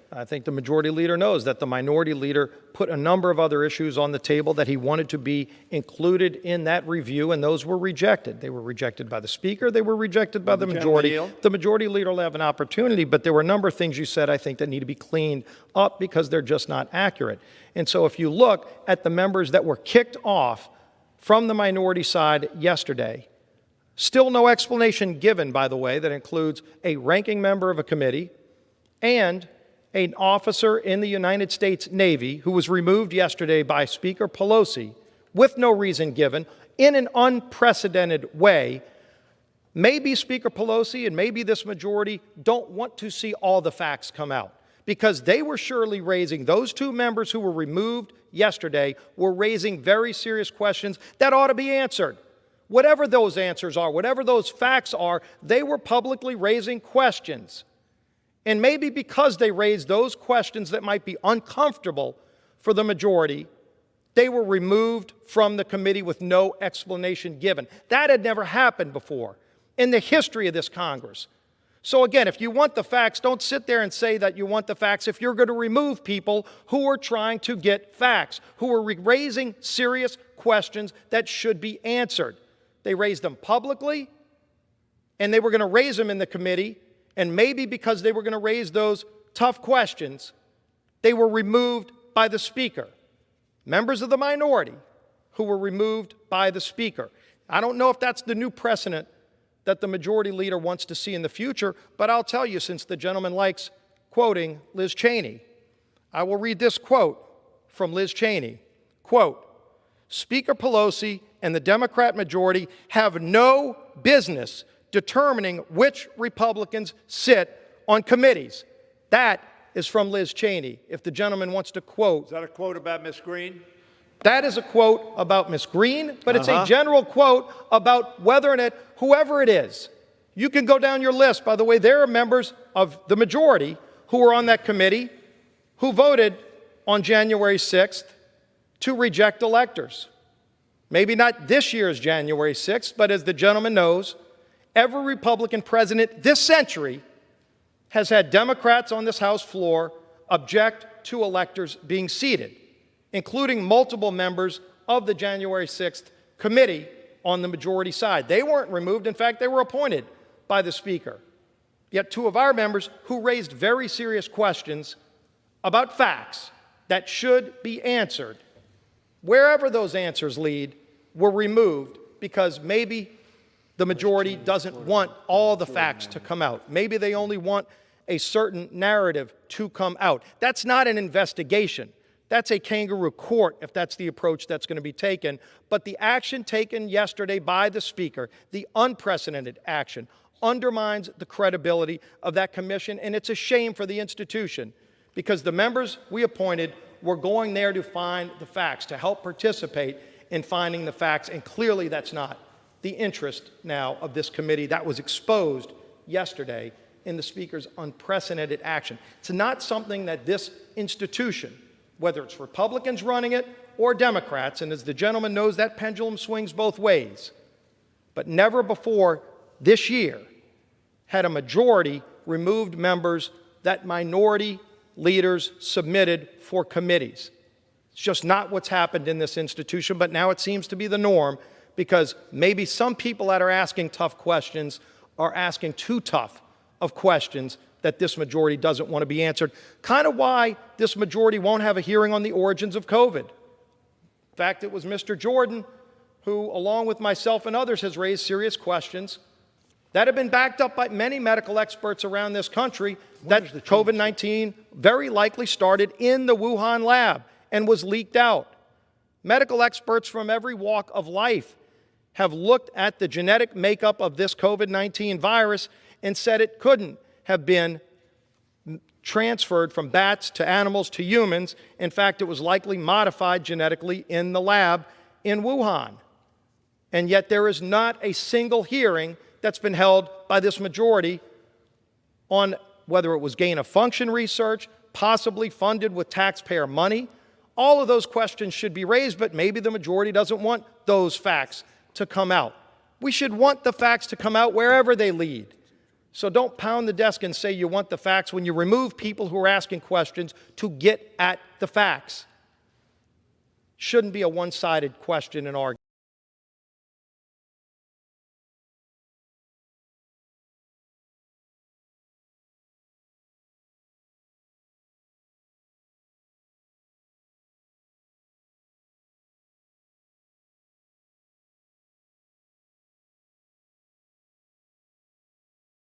I think the majority leader knows that the minority leader put a number of other issues on the table that he wanted to be included in that review, and those were rejected. They were rejected by the Speaker. They were rejected by the majority. The majority leader will have an opportunity, but there were a number of things you said, I think, that need to be cleaned up because they're just not accurate. And so if you look at the members that were kicked off from the minority side yesterday, still no explanation given, by the way, that includes a ranking member of a committee and an officer in the United States Navy who was removed yesterday by Speaker Pelosi with no reason given in an unprecedented way. Maybe Speaker Pelosi and maybe this majority don't want to see all the facts come out because they were surely raising, those two members who were removed yesterday were raising very serious questions that ought to be answered. Whatever those answers are, whatever those facts are, they were publicly raising questions. And maybe because they raised those questions that might be uncomfortable for the majority, they were removed from the committee with no explanation given. That had never happened before in the history of this Congress. So again, if you want the facts, don't sit there and say that you want the facts if you're going to remove people who are trying to get facts, who are raising serious questions that should be answered. They raised them publicly, and they were going to raise them in the committee. And maybe because they were going to raise those tough questions, they were removed by the Speaker. Members of the minority who were removed by the Speaker. I don't know if that's the new precedent that the majority leader wants to see in the future, but I'll tell you, since the gentleman likes quoting Liz Cheney, I will read this quote from Liz Cheney. Quote, "Speaker Pelosi and the Democrat majority have no business determining which Republicans sit on committees." That is from Liz Cheney, if the gentleman wants to quote. Is that a quote about Ms. Green? That is a quote about Ms. Green, but it's a general quote about whether or not, whoever it is. You can go down your list. By the way, there are members of the majority who were on that committee who voted on January 6th to reject electors. Maybe not this year's January 6th, but as the gentleman knows, every Republican president this century has had Democrats on this House floor object to electors being seated, including multiple members of the January 6th committee on the majority side. They weren't removed. In fact, they were appointed by the Speaker. Yet two of our members who raised very serious questions about facts that should be answered, wherever those answers lead, were removed because maybe the majority doesn't want all the facts to come out. Maybe they only want a certain narrative to come out. That's not an investigation. That's a kangaroo court if that's the approach that's going to be taken. But the action taken yesterday by the Speaker, the unprecedented action, undermines the credibility of that commission, and it's a shame for the institution because the members we appointed were going there to find the facts, to help participate in finding the facts, and clearly that's not the interest now of this committee that was exposed yesterday in the Speaker's unprecedented action. It's not something that this institution, whether it's Republicans running it or Democrats, and as the gentleman knows, that pendulum swings both ways, but never before this year had a majority removed members that minority leaders submitted for committees. It's just not what's happened in this institution, but now it seems to be the norm because maybe some people that are asking tough questions are asking too tough of questions that this majority doesn't want to be answered. Kind of why this majority won't have a hearing on the origins of COVID. In fact, it was Mr. Jordan who, along with myself and others, has raised serious questions that have been backed up by many medical experts around this country that COVID-19 very likely started in the Wuhan lab and was leaked out. Medical experts from every walk of life have looked at the genetic makeup of this COVID-19 virus and said it couldn't have been transferred from bats to animals to humans. In fact, it was likely modified genetically in the lab in Wuhan. And yet there is not a single hearing that's been held by this majority on whether it was gain-of-function research, possibly funded with taxpayer money. All of those questions should be raised, but maybe the majority doesn't want those facts to come out. We should want the facts to come out wherever they lead. So don't pound the desk and say you want the facts when you remove people who are asking questions to get at the facts. Shouldn't be a one-sided question and argument.